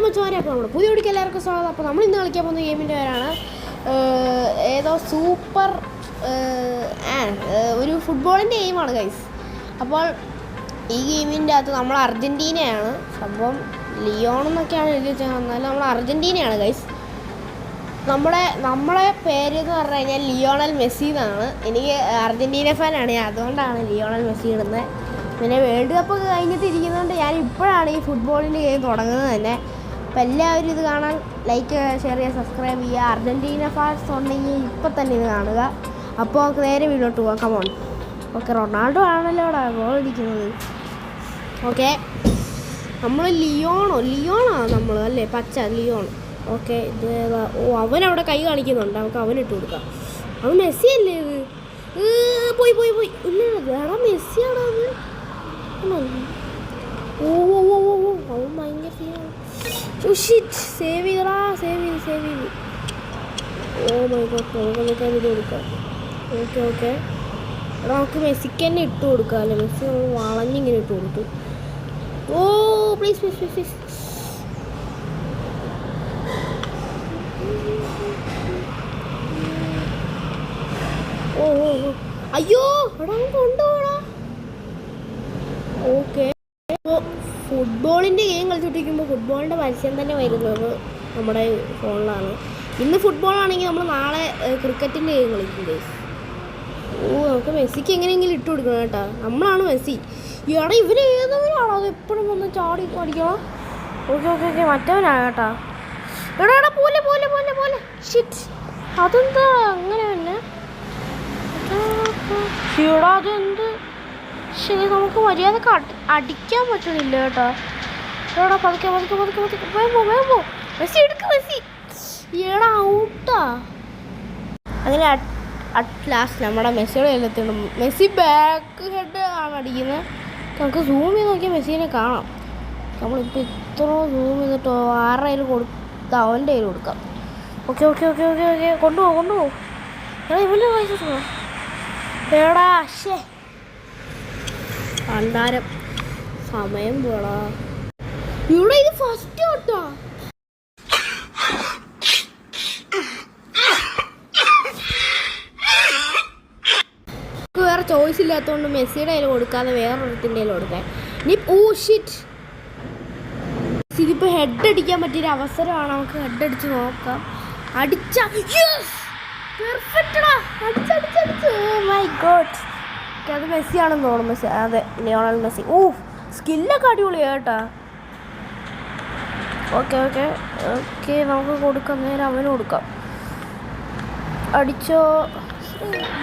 മച്ചമാരെ, അപ്പോൾ നമ്മുടെ പുതിയ വീഡിയോക്ക് എല്ലാവർക്കും സ്വാഗതം. അപ്പോൾ നമ്മൾ ഇന്ന് കളിക്കാൻ പോകുന്ന ഗെയിമിൻ്റെ പേരാണ് ഏതോ സൂപ്പർ ഒരു ഫുട്ബോളിൻ്റെ ഗെയിമാണ് ഗൈസ്. അപ്പോൾ ഈ ഗെയിമിൻ്റെ അകത്ത് നമ്മൾ അർജൻറ്റീനയാണ് സംഭവം. ലിയോൺ എന്നൊക്കെയാണ് എഴുതി വെച്ചാൽ, എന്നാലും നമ്മൾ അർജൻറ്റീനയാണ് ഗൈസ്. നമ്മളെ പേര് എന്ന് പറഞ്ഞു കഴിഞ്ഞാൽ ലിയോണൽ മെസ്സി എന്നാണ്. എനിക്ക് അർജൻറ്റീന ഫാനാണ്, അതുകൊണ്ടാണ് ലിയോണൽ മെസ്സി ഇടുന്നത്. പിന്നെ വേൾഡ് കപ്പ് ഒക്കെ കഴിഞ്ഞിട്ട് ഇരിക്കുന്നതുകൊണ്ട് ഞാൻ ഇപ്പോഴാണ് ഈ ഫുട്ബോളിൻ്റെ ഗെയിം തുടങ്ങുന്നത് തന്നെ. അപ്പോൾ എല്ലാവരും ഇത് കാണാൻ ലൈക്ക് ഷെയർ ചെയ്യുക, സബ്സ്ക്രൈബ് ചെയ്യുക. അർജൻറ്റീന ഫാൻസ് ഉണ്ടെങ്കിൽ ഇപ്പം തന്നെ ഇത് കാണുക. അപ്പോൾ നമുക്ക് നേരെ വീട്ടിലോട്ട് പോകാം. കമോൺ. ഓക്കെ, റൊണാൾഡോ ആണല്ലോ അവിടെ ഗോൾ അടിക്കുന്നത്. ഓക്കെ, നമ്മൾ ലിയോണാണ് നമ്മൾ അല്ലേ, പച്ച ലിയോൺ. ഓക്കെ, ഇത് അവനവിടെ കൈ കാണിക്കുന്നുണ്ട്, നമുക്ക് അവനിട്ട് കൊടുക്കാം. അവൻ മെസ്സി അല്ലേ ഇത്? പോയി ഇല്ല, വേണം മെസ്സിയാണോ അത്? അവൻ ഭയങ്കര സേവ് ചെയ്തടാ, സേവ് ചെയ്ത്. ഓ മൈ ഗോഡ്, നമുക്ക് ഇത് കൊടുക്കാം. ഓക്കെ എടാ, നമുക്ക് മെസ്സിക്ക് തന്നെ ഇട്ട് കൊടുക്കാം അല്ലേ? മെസ്സി വളഞ്ഞിങ്ങനെ ഇട്ട് കൊടുത്തു. ഓ പ്ലീസ്. ഓ അയ്യോ, എടാ കൊണ്ടുപോടാ. ഓക്കെ, അപ്പോൾ ഫുട്ബോളിൻ്റെ ഗെയിം കളിച്ചുകൊണ്ടിരിക്കുമ്പോൾ ഫുട്ബോളിൻ്റെ പരസ്യം തന്നെ വരുന്നത് നമ്മുടെ ഫോണിലാണ്. ഇന്ന് ഫുട്ബോളാണെങ്കിൽ നമ്മൾ നാളെ ക്രിക്കറ്റിൻ്റെ ഗെയിം കളിക്കും ഗൈസ്. ഓ, നമുക്ക് മെസ്സിക്ക് എങ്ങനെയെങ്കിലും ഇട്ട് കൊടുക്കണം കേട്ടോ. നമ്മളാണ് മെസ്സി. എടാ, ഇവർ ഏതവരാണോ അത് എപ്പോഴും വന്ന് ചാടി അടിക്കണം? ഓക്കെ മറ്റവനാണ് കേട്ടോ. എടാ പോലെ ഷിറ്റ്, അതെന്താ അങ്ങനെ തന്നെ? ഈടാ, അതെന്ത് ശരി, നമുക്ക് മര്യാദക്ക് അടിക്കാൻ പറ്റുന്നില്ല കേട്ടോ. എടാ പതുക്കെ വേമ്പോ മെസ്സി എടുക്ക്, മെസ്സി. ഈടാ ഔട്ടാ. അങ്ങനെ അറ്റ് ലാസ്റ്റ് നമ്മുടെ മെസ്സിയുടെ കയ്യിലെത്തിയാണ്. മെസ്സി ബാക്ക് ഹെഡ് ആണ് അടിക്കുന്നത്. നമുക്ക് സൂം ചെയ്ത് നോക്കിയാൽ മെസ്സിനെ കാണാം. നമ്മളിപ്പോൾ ഇത്ര സൂം ചെയ്തിട്ടോ ആരുടെ കയ്യിൽ കൊടുത്താൽ അവൻ്റെ കയ്യിൽ കൊടുക്കാം. ഓക്കെ കൊണ്ടുപോകും. എടാ ഇവൻ്റെ പൈസ എടാ ശേ കണ്ടാരം സമയം പോടാ. ഇവിടെ ഇത് ഫസ്റ്റ് കേട്ടോ. വേറെ ചോയ്സ് ഇല്ലാത്തതുകൊണ്ട് മെസ്സിയുടെ കയ്യിൽ കൊടുക്കാതെ വേറൊരുത്തിൻ്റെ കയ്യിൽ കൊടുക്കാൻ. ഇനി ഇതിപ്പോൾ ഹെഡ് അടിക്കാൻ പറ്റിയൊരു അവസരമാണ്. നമുക്ക് ഹെഡ് അടിച്ച് നോക്കാം. മൈ ഗോഡ്, അത് മെസ്സിയാണെന്ന് തോന്നുന്നു. മെസ്സി, അതെ, ലിയോണൽ മെസ്സി. സ്കില്ലൊക്കെ അടിപൊളിയാണ് കേട്ടോ. ഓക്കെ നമുക്ക് കൊടുക്കാം, നേരെ അവന് കൊടുക്കാം. അടിച്ചോ.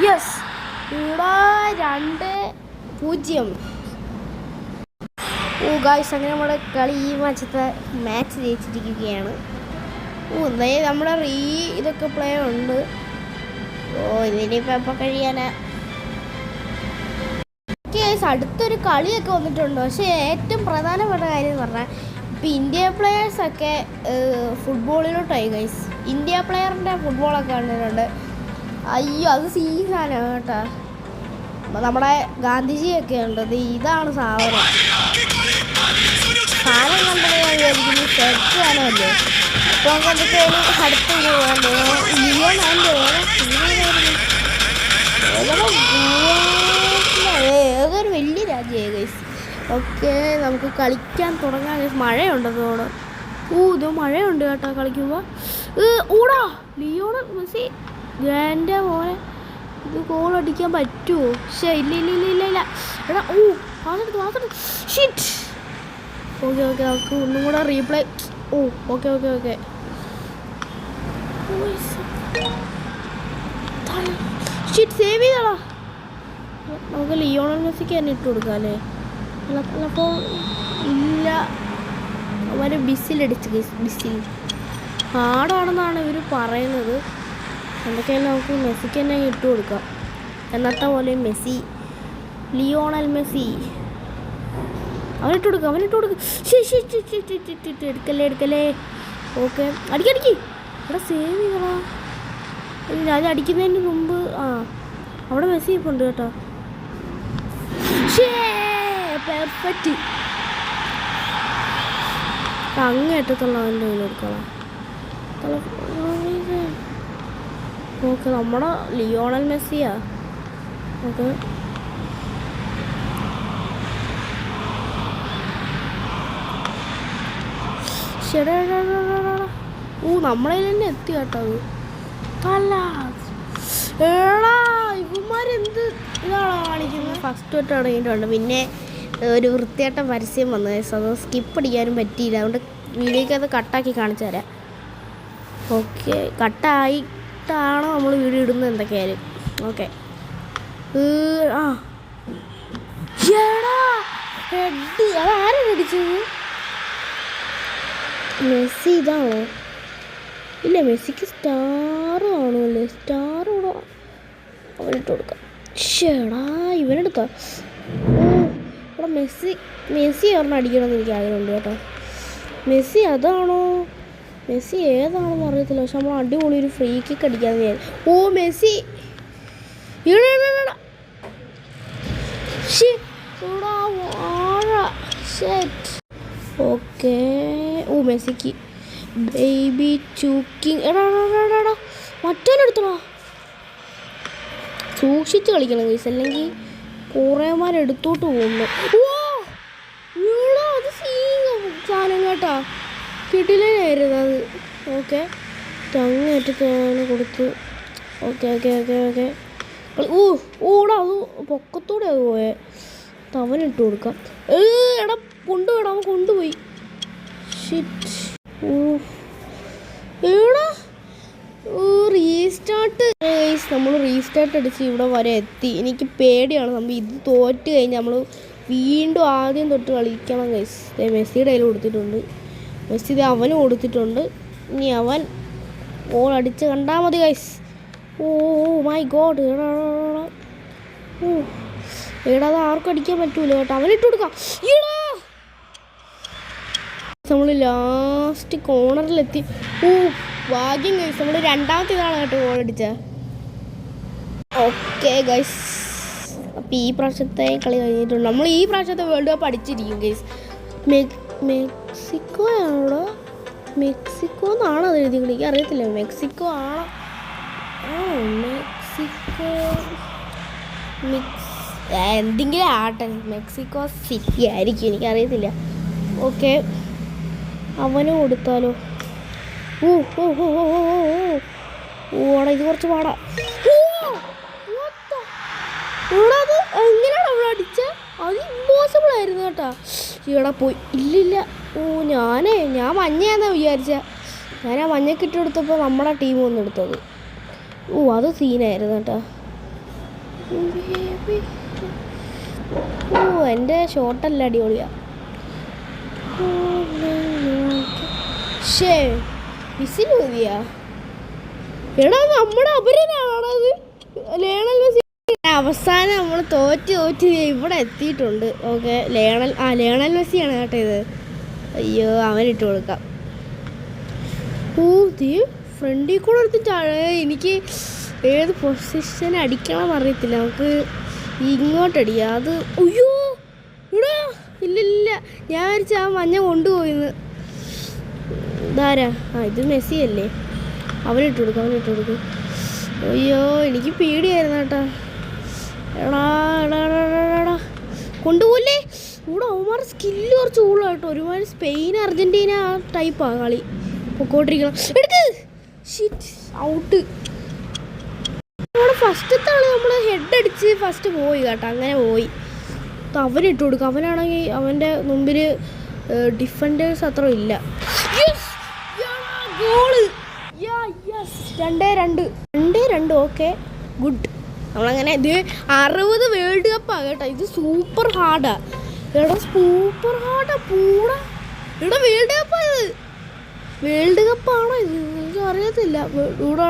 യെസ്, ഇവിടെ 2-0. ഗായ്സ്, അങ്ങനെ നമ്മുടെ കളി ഈ മാച്ച് ജയിച്ചിരിക്കുകയാണ്. നമ്മുടെ ഇതൊക്കെ പ്ലേ ഉണ്ട്. ഇതിനിപ്പോൾ എപ്പോൾ കഴിയാനാ? അടുത്തൊരു കളിയൊക്കെ വന്നിട്ടുണ്ട്. പക്ഷേ ഏറ്റവും പ്രധാനപ്പെട്ട കാര്യം എന്ന് പറഞ്ഞാൽ ഇപ്പോൾ ഇന്ത്യ പ്ലെയേഴ്സൊക്കെ ഫുട്ബോളിലോട്ടായി ഗൈസ്. ഇന്ത്യ പ്ലെയറിൻ്റെ ഫുട്ബോളൊക്കെ കണ്ടിട്ടുണ്ട്. അയ്യോ, അത് സീനാണ് കേട്ടോ. നമ്മുടെ ഗാന്ധിജിയൊക്കെ ഉണ്ട്. ഇതാണ് സാധനം കണ്ടത്. ഞാൻ വിചാരിക്കുന്നു ഷർട്ട് കാണുമല്ലേ. അപ്പോൾ നമുക്ക് എന്തൊക്കെ അടുത്ത് പോകണ്ടേ? ഏതൊരു വലിയ രാജ്യമായി ഗൈസ്. ഓക്കെ, നമുക്ക് കളിക്കാൻ തുടങ്ങാൻ ഗൈസ്. മഴയുണ്ടെന്ന് തോന്നുന്നു. ഇത് മഴയുണ്ട് കേട്ടോ കളിക്കുമ്പോൾ. ഓടാ ലിയോണൽ മെസ്സി, എൻ്റെ മോനെ, ഇത് ഗോൾ അടിക്കാൻ പറ്റുമോ? പക്ഷേ ഇല്ല. എടാ പാത്തെടുത്ത് ഷിറ്റ്. ഓക്കെ നമുക്ക് ഒന്നും കൂടെ റീപ്ലേ. ഓക്കെ ഷിറ്റ്, സേവ് ചെയ്തോളാ. നമുക്ക് ലിയോണൽ മെസ്സിക്ക് തന്നെ ഇട്ട് കൊടുക്കാം അല്ലേ? അപ്പോൾ ഇല്ല, അവർ ബിസിലടിച്ച് ബിസിൽ ഹാർഡാണെന്നാണ് ഇവർ പറയുന്നത്. എന്തൊക്കെയാലും നമുക്ക് മെസ്സിക്ക് തന്നെ ഇട്ട് കൊടുക്കാം. എന്നത്തെ പോലെ മെസ്സി, ലിയോണൽ മെസ്സി, അവനിട്ട് കൊടുക്കുക. എടുക്കല്ലേ. ഓക്കെ, അടിക്കടിക്ക്. ഇവിടെ സേവ് ചെയ്യണോ? അത് അടിക്കുന്നതിന് മുമ്പ് അവിടെ മെസ്സി ഇപ്പോൾ ഉണ്ട് കേട്ടോ. പെർഫെക്റ്റ്. അങ്ങേറ്റത്തുള്ള അവൻ്റെ കയ്യിൽ കൊടുക്കണം. ഓക്കെ, നമ്മുടെ ലിയോണൽ മെസ്സിയാ. ഓക്കെ, ശരി. നമ്മളെ തന്നെ എത്തി കേട്ടോ അത്. അല്ല ഏടാ, ഇവന്മാരെന്ത് ഇതാണോ കാണിക്കുന്നത്? ഫസ്റ്റ് തൊട്ട് തുടങ്ങിയിട്ടുണ്ട്. പിന്നെ ഒരു വൃത്തിയായിട്ട പരസ്യം വന്നു. അത് സ്കിപ്പ് അടിക്കാനും പറ്റിയില്ല. അതുകൊണ്ട് വീഡിയോയ്ക്ക് അത് കട്ടാക്കി കാണിച്ചു തരാം. ഓക്കെ, കട്ടായിട്ടാണ് നമ്മൾ വീഡിയോ ഇടുന്നത് എന്തൊക്കെയായാലും. ഓക്കെ, ആ ഹെഡ് അതാരും അടിച്ചത്? മെസ്സി ഇതാണോ? ഇല്ല, മെസ്സിക്ക് സ്റ്റാർ കാണുമല്ലേ. സ്റ്റാർ കൂടെ അവനിട്ട് കൊടുക്കാം. ഷേടാ, ഇവനെടുത്താ. ഇവിടെ മെസ്സി ഒരെണ്ണം അടിക്കണമെന്ന് എനിക്ക് ആഗ്രഹമുണ്ട് കേട്ടോ. മെസ്സി അതാണോ? മെസ്സി ഏതാണെന്ന് അറിയത്തില്ല. പക്ഷെ നമ്മൾ അടിപൊളി ഒരു ഫ്രീ കിക്ക് അടിക്കാമെന്ന് വിചാരിച്ചു. ഓ, മെസ്സി ഓക്കെ. ഓ, മെസ്സിക്ക് ബേബി ചൂക്കിങ്. എടാ മറ്റോനെടുത്തടാ. സൂക്ഷിച്ച് കളിക്കണം ഗൈസ്, അല്ലെങ്കിൽ കുറേമാരെടുത്തോട്ട് പോകുന്നു. അത് സാധനം കേട്ടാ, കിടിലായിരുന്നു അത്. ഓക്കെ, അങ്ങേറ്റത്തിന് കൊടുത്തു. Okay okay okay okay. ഓടാ, അത് പൊക്കത്തോടെ അത് പോയേ. അവനിട്ട് കൊടുക്കാം. എടാ കൊണ്ടുപോയിടാ, അവൻ കൊണ്ടുപോയി. ഷിറ്റ്. എടാ റീസ്റ്റാർട്ട്. നമ്മൾ റീസ്റ്റാർട്ട് അടിച്ച് ഇവിടെ വരെ എത്തി. എനിക്ക് പേടിയാണ്. നമ്മൾ ഇത് തോറ്റ് കഴിഞ്ഞാൽ നമ്മൾ വീണ്ടും ആദ്യം തൊട്ട് കളിക്കണം ഗൈസ്. മെസ്സിയുടെ കയ്യിൽ കൊടുത്തിട്ടുണ്ട്. മെസ്സി ഇത് അവന് കൊടുത്തിട്ടുണ്ട്. ഇനി അവൻ ഗോൾ അടിച്ച് കണ്ടാൽ മതി ഗൈസ്. Oh my God. എടാ അത് ആർക്കും അടിക്കാൻ പറ്റൂല കേട്ടോ. അവനിട്ട് കൊടുക്കാം. നമ്മൾ ലാസ്റ്റ് കോർണറിലെത്തി. ഭാഗ്യം ഗൈസ്, നമ്മൾ രണ്ടാമത്തെ ഇതാണ് കേട്ടോ ഗോൾ അടിച്ച. ഓക്കെ ഗൈസ്, അപ്പം ഈ പ്രാവശ്യത്തെ കളി കഴിഞ്ഞിട്ടുണ്ട്. നമ്മൾ ഈ പ്രാവശ്യത്തെ വേൾഡ് കപ്പ് അടിച്ചിരിക്കും ഗൈസ്. മെക്സിക്കോ ആണോ? മെക്സിക്കോ എന്നാണോ അത് എഴുതി? എനിക്ക് അറിയത്തില്ല. മെക്സിക്കോ ആണോ? മെക്സിക്കോ എന്തെങ്കിലും ആട്ടെ. മെക്സിക്കോ സിറ്റി ആയിരിക്കും, എനിക്കറിയത്തില്ല. ഓക്കെ, അവന് കൊടുത്താലോ? ഓടാ, ഇത് കുറച്ച് പാടാ. അത് എങ്ങനെയാണ് നമ്മൾ അടിച്ച? അത് ഇമ്പോസിബിൾ ആയിരുന്നു കേട്ടോ. ഇവിടെ പോയി. ഇല്ലില്ല. ഞാൻ മഞ്ഞയാന്നാ വിചാരിച്ച. ഞാൻ ആ മഞ്ഞ കിട്ടെടുത്തപ്പോൾ നമ്മുടെ ടീം ഒന്നും എടുത്തത്. അത് സീനായിരുന്നു കേട്ടോ. എൻ്റെ ഷോട്ടല്ല അടിപൊളിയാ. വിസിൽ മതിയാ. എടാ നമ്മുടെ അപരനാണത് ലയണൽ മെസ്സി. അവസാനം നമ്മൾ തോറ്റ് ഇവിടെ എത്തിയിട്ടുണ്ട്. ഓക്കെ, ലയണൽ മെസ്സിയാണ് കേട്ടോ ഇത്. അയ്യോ, അവനിട്ട് കൊടുക്കാം. ഫ്രണ്ടിൽ കൂടെ എടുത്തിട്ടാണ്. എനിക്ക് ഏത് പൊസിഷൻ അടിക്കണം അറിയത്തില്ല. നമുക്ക് ഇങ്ങോട്ടടിക്കാം. അത് അയ്യോ ഇവിടെ ഇല്ലില്ല. ഞാൻ വിചാരിച്ച ആ മഞ്ഞ കൊണ്ടുപോയിന്ന്. ഇതാരാ? ഇത് മെസ്സി അല്ലേ? അവനിട്ട് കൊടുക്കും. അയ്യോ, എനിക്ക് പേടിയായിരുന്നു കേട്ടോ. എടാ കൊണ്ടുപോലേ. ഇവിടെ അവന്മാർ സ്കില്ല് കുറച്ച് കൂടുതലായിട്ടോ. ഒരുമാതിരി സ്പെയിൻ അർജൻറ്റീന ആ ടൈപ്പാണ് കളി പൊക്കോട്ടിരിക്കണം. എടുക്ക്. Shit, out. നമ്മുടെ ഫസ്റ്റത്തെ കളി നമ്മൾ ഹെഡ് അടിച്ച് ഫസ്റ്റ് പോയി കേട്ടോ. അങ്ങനെ പോയി. അവനിട്ട് കൊടുക്കും. അവനാണെങ്കിൽ അവൻ്റെ മുമ്പിൽ ഡിഫൻഡേഴ്സ് അത്ര ഇല്ല. ഗോള്. 2-2. Okay, good. നമ്മളങ്ങനെ ഇത് 60 വേൾഡ് കപ്പാണ് കേട്ടോ. ഇത് സൂപ്പർ ഹാർഡാ. സൂപ്പർ ഹാർഡാ പൂടാ. വേൾഡ് കപ്പാ ഇത്. വേൾഡ് കപ്പാണോ ഇത്? എനിക്ക് അറിയത്തില്ല. ഇവിടെ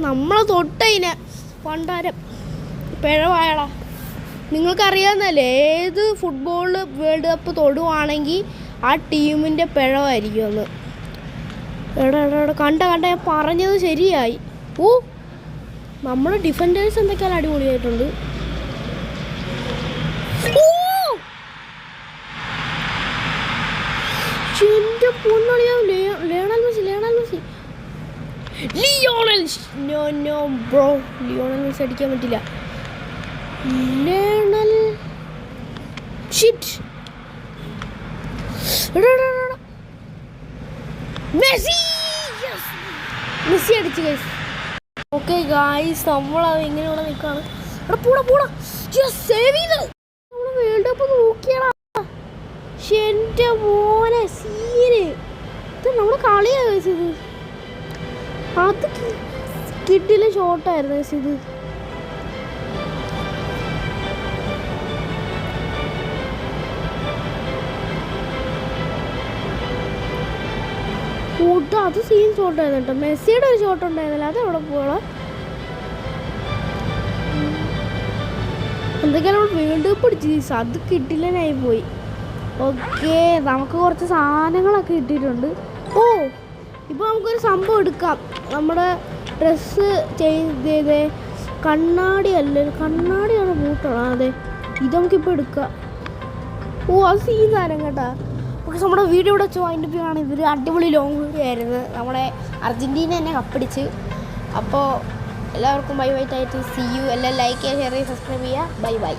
നമ്മളെ തൊട്ടതിനെ പണ്ടാരം പിഴവായടാ. നിങ്ങൾക്കറിയാവുന്നല്ലേ, ഏത് ഫുട്ബോളിൽ വേൾഡ് കപ്പ് തൊടുവാണെങ്കിൽ ആ ടീമിൻ്റെ പിഴവായിരിക്കും ഒന്ന്. കണ്ട ഞാൻ പറഞ്ഞത് ശരിയായി. നമ്മുടെ ഡിഫൻഡേഴ്സ് എന്തൊക്കെയാണ് അടിപൊളിയായിട്ടുണ്ട്. എൻ്റെ Lionel Messi no bro, Lionel Messi അടിക്കാൻ പറ്റില്ല. ലിയോണൽ ഷിറ്റ്, മെസ്സി അടിച്ചു ഗൈസ്. ഓക്കെ ഗൈസ്, നമ്മളത് ഇങ്ങനെ ഇവിടെ നിൽക്കുകയാണ്. വേൾഡ് കപ്പ് നോക്കിയാടാ, എൻ്റെ മോനെ സീന്. ഇത് നമ്മുടെ കളിയാ ഗൈസ്. ഇത് അത് കിഡിലെ ഷോട്ടായിരുന്നു ഗൈസ്. ഇത് അത് സീൻ ഷോട്ടായിരുന്നു കേട്ടോ. മെസ്സിയുടെ ഒരു ഷോട്ട് ഉണ്ടായിരുന്നില്ല, അത് എവിടെ പോകണം. എന്തൊക്കെയാണ് നമ്മൾ വേൾഡ് കപ്പ് അടിച്ചു, അത് കിട്ടില്ലനായി പോയി. ഓക്കെ, നമുക്ക് കുറച്ച് സാധനങ്ങളൊക്കെ കിട്ടിയിട്ടുണ്ട്. ഓ, ഇപ്പോൾ നമുക്കൊരു സംഭവം എടുക്കാം. നമ്മുടെ ഡ്രസ്സ് ചെയ്തേ കണ്ണാടിയാണ് ബൂട്ടാണ്. അതെ, ഇത് നമുക്കിപ്പോൾ എടുക്കാം. ഓ, അത് സീൻ സാധനം കേട്ടാ. ഓക്കെ, നമ്മുടെ വീഡിയോ ഇവിടെ വെച്ച് വൈൻഡ് അപ്പ് ആണ്. ഇതൊരു അടിപൊളി ലോങ് വീഡിയോ ആയിരുന്നു. നമ്മുടെ അർജൻറ്റീന തന്നെ കപ്പടിച്ച്. അപ്പോൾ എല്ലാവർക്കും bye bye. Tight see you. എല്ലാം ലൈക്ക് ചെയ്യുക, ഷെയർ ചെയ്യുക, സബ്സ്ക്രൈബ് ചെയ്യുക. Bye by.